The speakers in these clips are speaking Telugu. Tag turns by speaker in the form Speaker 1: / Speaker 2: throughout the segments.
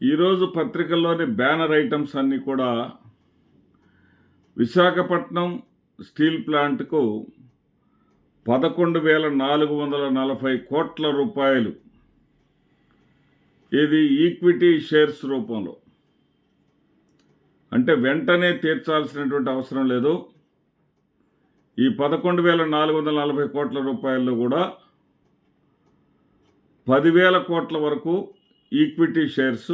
Speaker 1: ఈరోజు పత్రికల్లోని బ్యానర్ ఐటమ్స్ అన్నీ కూడా విశాఖపట్నం స్టీల్ ప్లాంట్కు 11,440 కోట్ల రూపాయలు ఇది ఈక్విటీ షేర్స్ రూపంలో, అంటే వెంటనే తీర్చాల్సినటువంటి అవసరం లేదు. ఈ 11,440 కోట్ల రూపాయల్లో కూడా 10,000 కోట్ల వరకు ఈక్విటీ షేర్స్,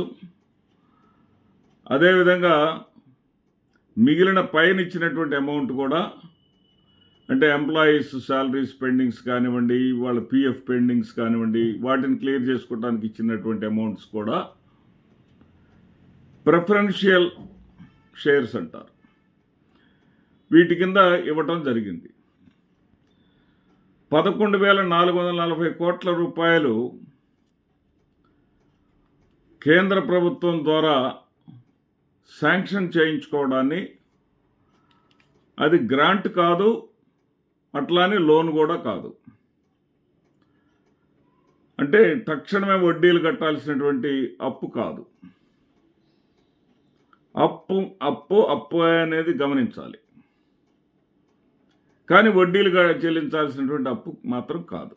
Speaker 1: అదేవిధంగా మిగిలిన పైన ఇచ్చినటువంటి అమౌంట్ కూడా, అంటే ఎంప్లాయీస్ శాలరీస్ పెండింగ్స్ కానివ్వండి, వాళ్ళ పిఎఫ్ పెండింగ్స్ కానివ్వండి, వాటిని క్లియర్ చేసుకోవడానికి ఇచ్చినటువంటి అమౌంట్స్ కూడా ప్రిఫరెన్షియల్ షేర్స్ అంటారు. వీటి కింద ఇవ్వటం జరిగింది. 11,440 కోట్ల రూపాయలు కేంద్ర ప్రభుత్వం ద్వారా శాంక్షన్ చేయించుకోవడాన్ని, అది గ్రాంట్ కాదు, అట్లానే లోన్ కూడా కాదు. అంటే తక్షణమే వడ్డీలు కట్టాల్సినటువంటి అప్పు కాదు. అప్పు అనేది గమనించాలి, కానీ వడ్డీలు చెల్లించాల్సినటువంటి అప్పు మాత్రం కాదు.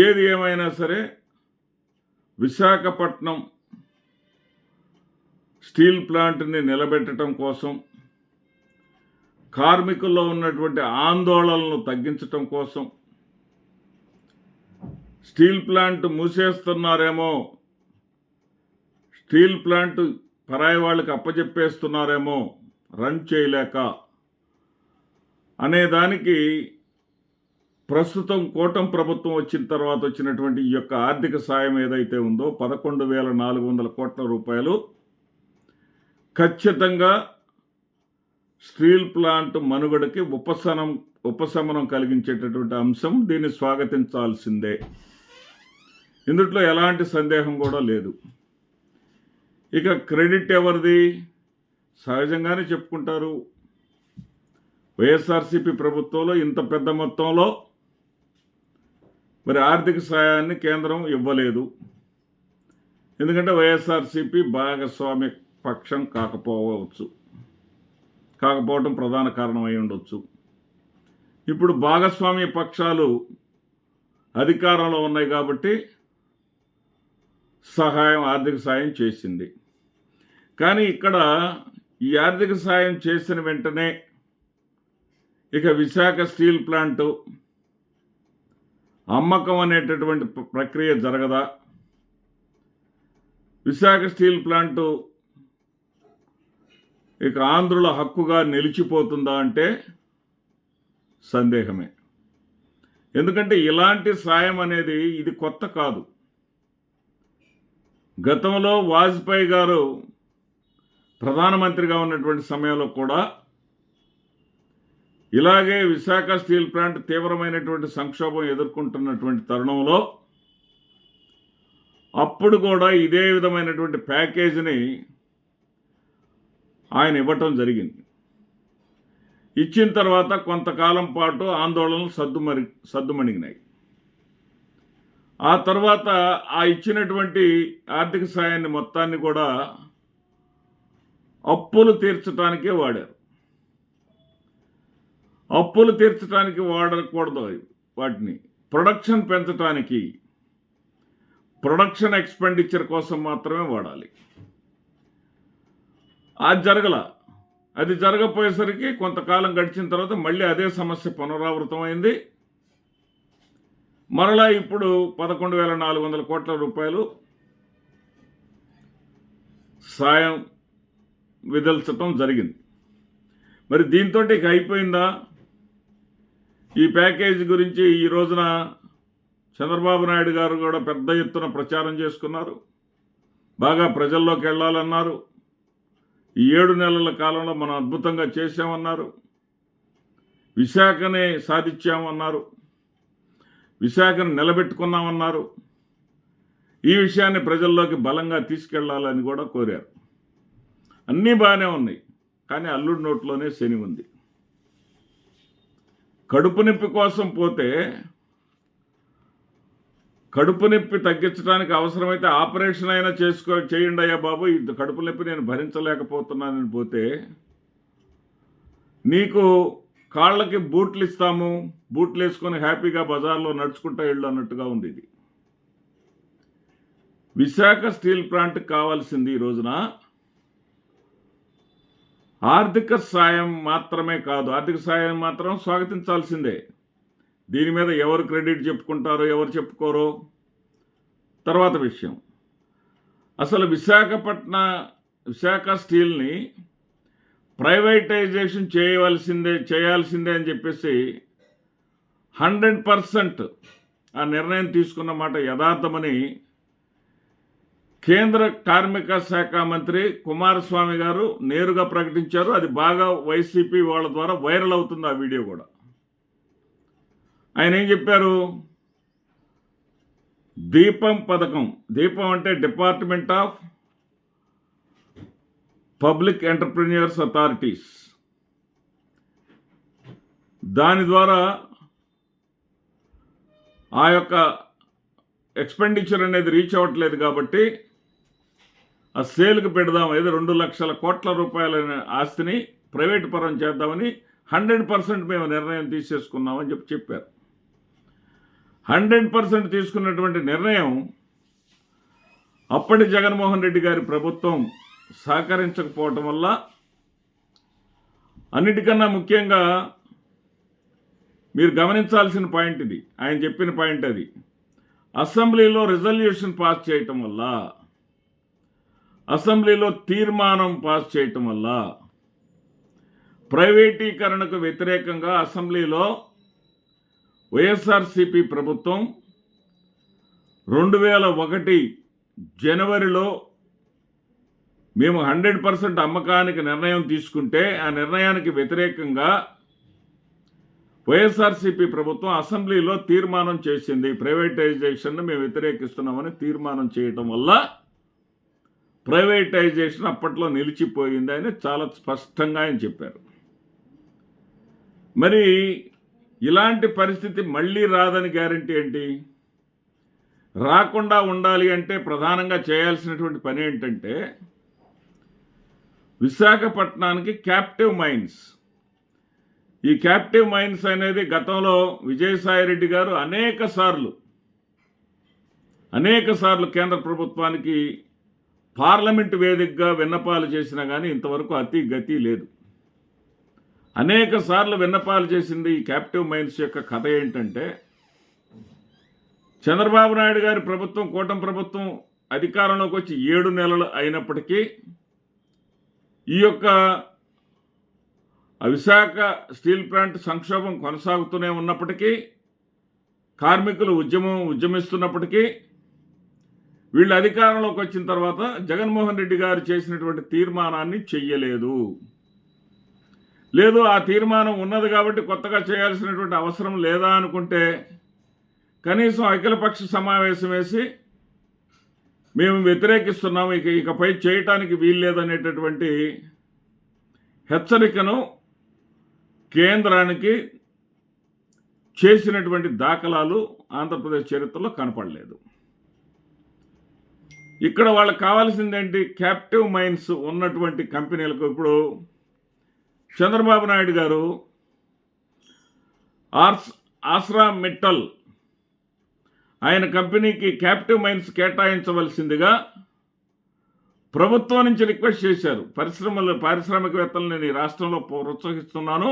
Speaker 1: ఏది ఏమైనా సరే విశాఖపట్నం స్టీల్ ప్లాంట్ని నిలబెట్టడం కోసం, కార్మికుల్లో ఉన్నటువంటి ఆందోళనలను తగ్గించటం కోసం, స్టీల్ ప్లాంట్ మూసేస్తున్నారేమో, స్టీల్ ప్లాంట్ పరాయి వాళ్ళకి అప్పచెప్పేస్తున్నారేమో రన్ చేయలేక అనేదానికి ప్రస్తుతం కూటమి ప్రభుత్వం వచ్చిన తర్వాత వచ్చినటువంటి ఈ యొక్క ఆర్థిక సాయం ఏదైతే ఉందో 11,400 కోట్ల రూపాయలు ఖచ్చితంగా స్టీల్ ప్లాంట్ మనుగడకి ఉపశమనం కలిగించేటటువంటి అంశం. దీన్ని స్వాగతించాల్సిందే, ఇందులో ఎలాంటి సందేహం కూడా లేదు. ఇక క్రెడిట్ ఎవరిది? సహజంగానే చెప్పుకుంటారు, వైఎస్ఆర్సీపీ ప్రభుత్వంలో ఇంత పెద్ద మొత్తంలో మరి ఆర్థిక సాయాన్ని కేంద్రం ఇవ్వలేదు. ఎందుకంటే వైఎస్ఆర్సీపీ భాగస్వామ్య పక్షం కాకపోవటం ప్రధాన కారణం అయి ఉండొచ్చు. ఇప్పుడు భాగస్వామ్య పక్షాలు అధికారంలో ఉన్నాయి కాబట్టి ఆర్థిక సాయం చేసింది. కానీ ఇక్కడ ఈ ఆర్థిక సాయం చేసిన వెంటనే ఇక విశాఖ స్టీల్ ప్లాంటు అమ్మకం అనేటటువంటి ప్రక్రియ జరగదా? విశాఖ స్టీల్ ప్లాంటు ఇక ఆంధ్రుల హక్కుగా నిలిచిపోతుందా అంటే సందేహమే. ఎందుకంటే ఇలాంటి సాయం అనేది ఇది కొత్త కాదు. గతంలో వాజ్పేయి గారు ప్రధానమంత్రిగా ఉన్నటువంటి సమయంలో కూడా ఇలాగే విశాఖ స్టీల్ ప్లాంట్ తీవ్రమైనటువంటి సంక్షోభం ఎదుర్కొంటున్నటువంటి తరుణంలో అప్పుడు కూడా ఇదే విధమైనటువంటి ప్యాకేజీని ఆయన ఇవ్వటం జరిగింది. ఇచ్చిన తర్వాత కొంతకాలం పాటు ఆందోళనలు సద్దుమణిగినాయి. ఆ తర్వాత ఆ ఇచ్చినటువంటి ఆర్థిక సాయాన్ని మొత్తాన్ని కూడా అప్పులు తీర్చడానికే వాడారు. అప్పులు తీర్చడానికి వాడకూడదు, వాటిని ప్రొడక్షన్ పెంచడానికి, ప్రొడక్షన్ ఎక్స్పెండిచర్ కోసం మాత్రమే వాడాలి. అది జరగపోయేసరికి కొంతకాలం గడిచిన తర్వాత మళ్ళీ అదే సమస్య పునరావృతమైంది. మరలా ఇప్పుడు 11,400 కోట్ల రూపాయలు సాయం విదల్చటం జరిగింది. మరి దీంతో ఇక అయిపోయిందా? ఈ ప్యాకేజీ గురించి ఈ రోజున చంద్రబాబు నాయుడు గారు కూడా పెద్ద ఎత్తున ప్రచారం చేసుకున్నారు. బాగా ప్రజల్లోకి వెళ్ళాలన్నారు. ఈ 7 నెలల కాలంలో మనం అద్భుతంగా చేశామన్నారు. విశాఖనే సాధించామన్నారు. విశాఖను నిలబెట్టుకున్నామన్నారు. ఈ విషయాన్ని ప్రజల్లోకి బలంగా తీసుకెళ్లాలని కూడా కోరారు. అన్నీ బాగానే ఉన్నాయి, కానీ అల్లుడి నోట్లోనే శని ఉంది. కడుపు నొప్పి కోసం పోతే కడుపు నొప్పి తగ్గించడానికి అవసరమైతే ఆపరేషన్ అయినా చేయండి అయ్యా బాబు, ఇది కడుపు నొప్పి నేను భరించలేకపోతున్నానని పోతే నీకు కాళ్ళకి బూట్లు ఇస్తాము, బూట్లు వేసుకొని హ్యాపీగా బజార్లో నడుచుకుంటూ వెళ్ళు అన్నట్టుగా ఉంది ఇది. విశాఖ స్టీల్ ప్లాంట్కి కావాల్సింది ఈ రోజున ఆర్థిక సాయం మాత్రమే కాదు, ఆర్థిక సాయం మాత్రం స్వాగతించాల్సిందే. దీని మీద ఎవరు క్రెడిట్ చెప్పుకుంటారో ఎవరు చెప్పుకోరో తర్వాత విషయం. అసలు విశాఖ స్టీల్ని ప్రైవేటైజేషన్ చేయాల్సిందే అని చెప్పేసి 100% ఆ నిర్ణయం తీసుకున్న మాట యథార్థమని కేంద్ర కార్మిక శాఖ మంత్రి కుమారస్వామి గారు నేరుగా ప్రకటించారు. అది బాగా వైసీపీ వాళ్ళ ద్వారా వైరల్ అవుతుంది ఆ వీడియో కూడా. ఆయన ఏం చెప్పారు, దీపం పథకం, దీపం అంటే department of public entrepreneurs authorities, దాని ద్వారా ఆ యొక్క ఎక్స్పెండిచర్ అనేది రీచ్ అవ్వట్లేదు కాబట్టి ఆ సేల్కి పెడదాం, ఏదో 2 లక్షల కోట్ల రూపాయల ఆస్తిని ప్రైవేటు పరం చేద్దామని 100% మేము నిర్ణయం తీసేసుకున్నామని చెప్పారు. 100% తీసుకున్నటువంటి నిర్ణయం అప్పటి జగన్మోహన్ రెడ్డి గారి ప్రభుత్వం సహకరించకపోవటం వల్ల, అన్నిటికన్నా ముఖ్యంగా మీరు గమనించాల్సిన పాయింట్ ఇది, ఆయన చెప్పిన పాయింట్ అది, అసెంబ్లీలో రిజల్యూషన్ పాస్ చేయటం వల్ల, అసెంబ్లీలో తీర్మానం పాస్ చేయటం వల్ల ప్రైవేటీకరణకు వ్యతిరేకంగా అసెంబ్లీలో వైఎస్ఆర్సీపీ ప్రభుత్వం 2001 జనవరిలో మేము 100% అమ్మకానికి నిర్ణయం తీసుకుంటే ఆ నిర్ణయానికి వ్యతిరేకంగా వైఎస్ఆర్సీపీ ప్రభుత్వం అసెంబ్లీలో తీర్మానం చేసింది, ప్రైవేటైజేషన్ను మేము వ్యతిరేకిస్తున్నామని తీర్మానం చేయటం వల్ల ప్రైవేటైజేషన్ అప్పట్లో నిలిచిపోయింది అని చాలా స్పష్టంగా ఆయన చెప్పారు. మరి ఇలాంటి పరిస్థితి మళ్ళీ రాదని గ్యారంటీ ఏంటి? రాకుండా ఉండాలి అంటే ప్రధానంగా చేయాల్సినటువంటి పని ఏంటంటే విశాఖపట్నానికి క్యాప్టివ్ మైన్స్, ఈ క్యాప్టివ్ మైన్స్ అనేది గతంలో విజయసాయిరెడ్డి గారు అనేక సార్లు కేంద్ర ప్రభుత్వానికి పార్లమెంటు వేదికగా విన్నపాలు చేసినా కానీ ఇంతవరకు గతి లేదు. అనేక సార్లు విన్నపాలు చేసింది ఈ క్యాప్టివ్ మైన్స్ యొక్క కథ ఏంటంటే, చంద్రబాబు నాయుడు గారి ప్రభుత్వం, కూటమి ప్రభుత్వం అధికారంలోకి వచ్చి 7 నెలలు అయినప్పటికీ ఈ యొక్క విశాఖ స్టీల్ ప్లాంట్ సంక్షోభం కొనసాగుతూనే ఉన్నప్పటికీ, కార్మికులు ఉద్యమిస్తున్నప్పటికీ, వీళ్ళు అధికారంలోకి వచ్చిన తర్వాత జగన్మోహన్ రెడ్డి గారు చేసినటువంటి తీర్మానాన్ని చెయ్యలేదు. లేదు ఆ తీర్మానం ఉన్నది కాబట్టి కొత్తగా చేయాల్సినటువంటి అవసరం లేదా అనుకుంటే కనీసం అఖిలపక్ష సమావేశం వేసి మేము వ్యతిరేకిస్తున్నాము, ఇకపై చేయటానికి వీల్లేదనేటటువంటి హెచ్చరికను కేంద్రానికి చేసినటువంటి దాఖలాలు ఆంధ్రప్రదేశ్ చరిత్రలో కనపడలేదు. ఇక్కడ వాళ్ళకి కావాల్సిందేంటి? క్యాప్టివ్ మైన్స్ ఉన్నటువంటి కంపెనీలకు ఇప్పుడు చంద్రబాబు నాయుడు గారు ఆస్రా మెటల్ ఆయన కంపెనీకి క్యాప్టివ్ మైన్స్ కేటాయించవలసిందిగా ప్రభుత్వం నుంచి రిక్వెస్ట్ చేశారు. పారిశ్రామికవేత్తలు నేను ఈ రాష్ట్రంలో ప్రోత్సహిస్తున్నాను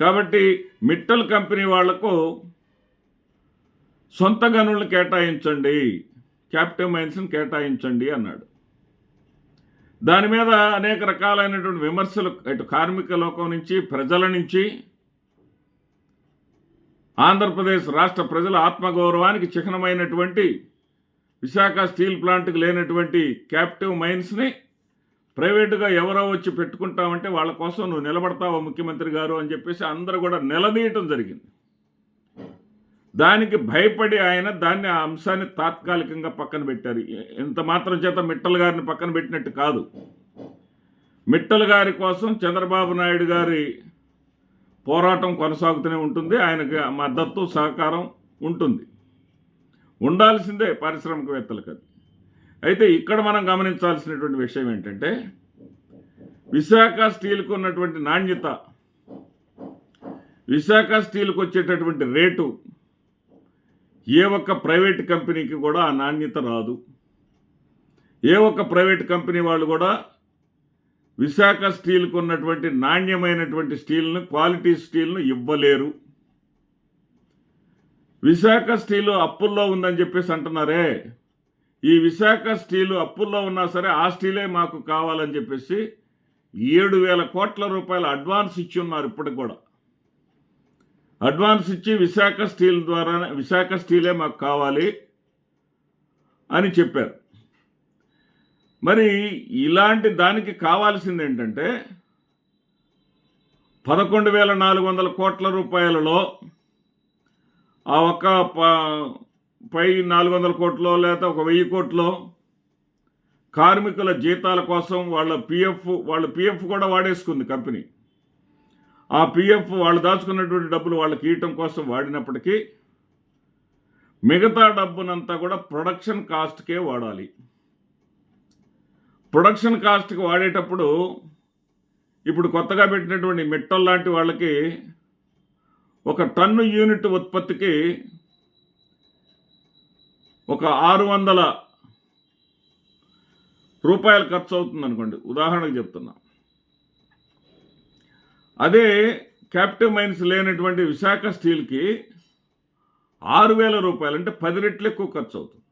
Speaker 1: కాబట్టి మిట్టల్ కంపెనీ వాళ్లకు సొంత గనులను కేటాయించండి, క్యాప్టివ్ మైన్స్ని కేటాయించండి అన్నాడు. దాని మీద అనేక రకాలైనటువంటి విమర్శలు ఇటు కార్మిక లోకం నుంచి, ప్రజల నుంచి, ఆంధ్రప్రదేశ్ రాష్ట్ర ప్రజల ఆత్మగౌరవానికి చిహ్నమైనటువంటి విశాఖ స్టీల్ ప్లాంట్కి లేనటువంటి క్యాప్టివ్ మైన్స్ని ప్రైవేటుగా ఎవరో వచ్చి పెట్టుకుంటామంటే వాళ్ళ కోసం నువ్వు నిలబడతావా ముఖ్యమంత్రి గారు అని చెప్పేసి అందరూ కూడా నిలదీయటం జరిగింది. దానికి భయపడి ఆయన ఆ అంశాన్ని తాత్కాలికంగా పక్కన పెట్టారు. ఇంత మాత్రం చేత మిట్టల్ గారిని పక్కన పెట్టినట్టు కాదు. మిట్టల్ గారి కోసం చంద్రబాబు నాయుడు గారి పోరాటం కొనసాగుతూనే ఉంటుంది, ఆయనకి మద్దతు సహకారం ఉంటుంది. ఉండాల్సిందే పారిశ్రామికవేత్తలకు అది. అయితే ఇక్కడ మనం గమనించాల్సినటువంటి విషయం ఏంటంటే, విశాఖ స్టీల్కు ఉన్నటువంటి నాణ్యత, విశాఖ స్టీల్కి వచ్చేటటువంటి రేటు ఏ ఒక్క ప్రైవేట్ కంపెనీకి కూడా ఆ నాణ్యత రాదు. ఏ ఒక్క ప్రైవేట్ కంపెనీ వాళ్ళు కూడా విశాఖ స్టీల్కు ఉన్నటువంటి నాణ్యమైనటువంటి స్టీల్ను, క్వాలిటీ స్టీల్ను ఇవ్వలేరు. విశాఖ స్టీలు అప్పుల్లో ఉందని చెప్పేసి అంటున్నారే, ఈ విశాఖ స్టీలు అప్పుల్లో ఉన్నా సరే ఆ స్టీలే మాకు కావాలని చెప్పేసి 7,000 కోట్ల రూపాయల అడ్వాన్స్ ఇచ్చి ఉన్నారు. ఇప్పటికి కూడా అడ్వాన్స్ ఇచ్చి విశాఖ స్టీల్ ద్వారా విశాఖ స్టీలే మాకు కావాలి అని చెప్పారు. మరి ఇలాంటి దానికి కావాల్సింది ఏంటంటే 11,400 కోట్ల రూపాయలలో ఆ ఒక్క పై 400 కోట్లో లేదా ఒక 1000 కోట్లో కార్మికుల జీతాల కోసం వాళ్ళ పిఎఫ్ కూడా వాడేసుకుంది కంపెనీ. ఆ పిఎఫ్ వాళ్ళు దాచుకున్నటువంటి డబ్బులు వాళ్ళకి ఇవ్వటం కోసం వాడినప్పటికీ మిగతా డబ్బునంతా కూడా ప్రొడక్షన్ కాస్ట్కే వాడాలి. ప్రొడక్షన్ కాస్ట్కి వాడేటప్పుడు ఇప్పుడు కొత్తగా పెట్టినటువంటి మెట్టల్ లాంటి వాళ్ళకి ఒక టన్ను యూనిట్ ఉత్పత్తికి ఒక 600 రూపాయలు ఖర్చు అవుతుంది అనుకోండి, ఉదాహరణకు చెప్తున్నా. అదే క్యాప్టివ్ మైన్స్ లేనటువంటి విశాఖ స్టీల్కి 6,000 రూపాయలు, అంటే 10 రెట్లు ఎక్కువ ఖర్చు అవుతుంది.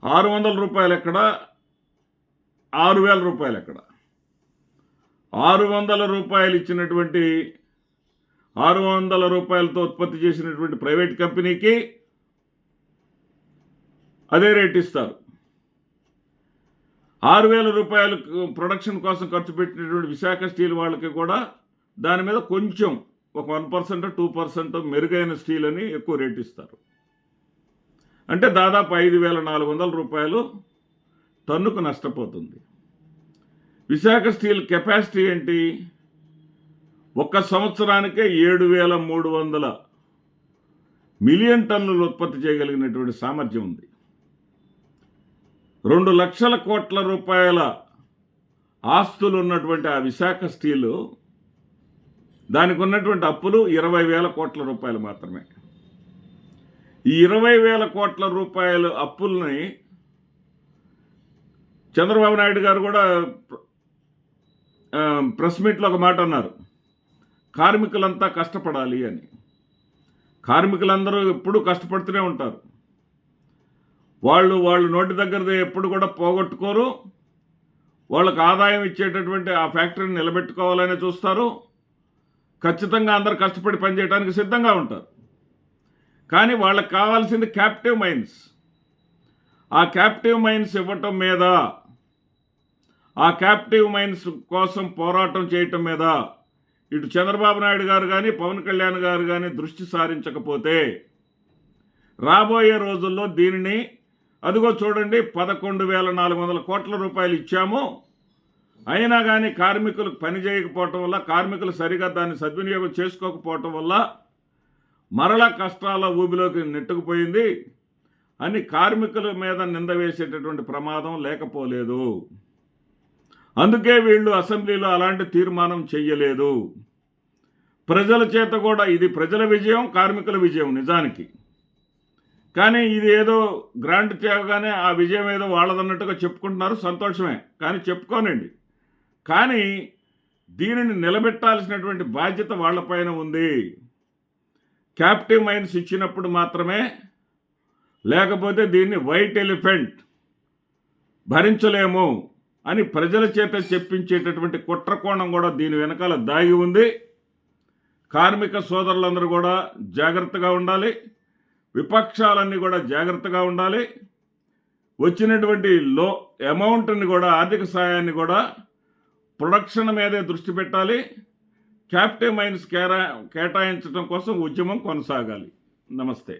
Speaker 1: 600 రూపాయలు ఎక్కడ, 6,000 రూపాయలు ఎక్కడ? 600 రూపాయలు ఇచ్చినటువంటి 600 రూపాయలతో ఉత్పత్తి చేసినటువంటి ప్రైవేట్ కంపెనీకి అదే రేట్ ఇస్తారు. 6,000 రూపాయలు ప్రొడక్షన్ కోసం ఖర్చు పెట్టినటువంటి విశాఖ స్టీల్ వాళ్ళకి కూడా దాని మీద కొంచెం ఒక 1% 2% మెరుగైన స్టీల్ అని ఎక్కువ రేట్ ఇస్తారు. అంటే దాదాపు 5,400 రూపాయలు టన్నుకు నష్టపోతుంది. విశాఖ స్టీల్ కెపాసిటీ ఏంటి? ఒక్క సంవత్సరానికే 7,300 మిలియన్ టన్నులు ఉత్పత్తి చేయగలిగినటువంటి సామర్థ్యం ఉంది. 2 లక్షల కోట్ల రూపాయల ఆస్తులు ఉన్నటువంటి ఆ విశాఖ స్టీలు, దానికి ఉన్నటువంటి అప్పులు 20,000 కోట్ల రూపాయలు మాత్రమే. ఈ 20,000 కోట్ల రూపాయల అప్పుల్ని చంద్రబాబు నాయుడు గారు కూడా ప్రెస్ మీట్లో ఒక మాట అన్నారు, కార్మికులంతా కష్టపడాలి అని. కార్మికులందరూ ఎప్పుడూ కష్టపడుతూనే ఉంటారు. వాళ్ళు నోటి దగ్గరది ఎప్పుడు కూడా పోగొట్టుకోరు. వాళ్ళకు ఆదాయం ఇచ్చేటటువంటి ఆ ఫ్యాక్టరీని నిలబెట్టుకోవాలని చూస్తారు. ఖచ్చితంగా అందరూ కష్టపడి పనిచేయడానికి సిద్ధంగా ఉంటారు. కానీ వాళ్ళకి కావాల్సింది క్యాప్టివ్ మైన్స్. ఆ క్యాప్టివ్ మైన్స్ ఇవ్వటం మీద, ఆ క్యాప్టివ్ మైన్స్ కోసం పోరాటం చేయటం మీద ఇటు చంద్రబాబు నాయుడు గారు కానీ పవన్ కళ్యాణ్ గారు కానీ దృష్టి సారించకపోతే రాబోయే రోజుల్లో దీనిని, అదిగో చూడండి 11,400 కోట్ల రూపాయలు ఇచ్చాము, అయినా కానీ కార్మికులకు పని చేయకపోవటం వల్ల, కార్మికులు సరిగా దాన్ని సద్వినియోగం చేసుకోకపోవటం వల్ల మరలా కష్టాల ఊబిలోకి నెట్టుకుపోయింది అని కార్మికుల మీద నింద వేసేటటువంటి ప్రమాదం లేకపోలేదు. అందుకే వీళ్ళు అసెంబ్లీలో అలాంటి తీర్మానం చెయ్యలేదు. ప్రజల చేత కూడా ఇది ప్రజల విజయం, కార్మికుల విజయం నిజానికి. కానీ ఇది ఏదో గ్రాంట్ చేయగానే ఆ విజయం ఏదో వాళ్ళదన్నట్టుగా చెప్పుకుంటున్నారు, సంతోషమే. కానీ చెప్పుకోనండి, కానీ దీనిని నిలబెట్టాల్సినటువంటి బాధ్యత వాళ్ళపైన ఉంది. క్యాప్టివ్ మైన్స్ ఇచ్చినప్పుడు మాత్రమే, లేకపోతే దీన్ని వైట్ ఎలిఫెంట్ భరించలేము అని ప్రజల చేత చెప్పించేటటువంటి కుట్రకోణం కూడా దీని వెనకాల దాగి ఉంది. కార్మిక సోదరులందరూ కూడా జాగ్రత్తగా ఉండాలి. విపక్షాలన్నీ కూడా జాగ్రత్తగా ఉండాలి. వచ్చినటువంటి అమౌంట్ని కూడా, ఆర్థిక సాయాన్ని కూడా ప్రొడక్షన్ మీదే దృష్టి పెట్టాలి. క్యాప్టివ్ మైన్స్ కేటాయించడం కోసం ఉద్యమం కొనసాగాలి. నమస్తే.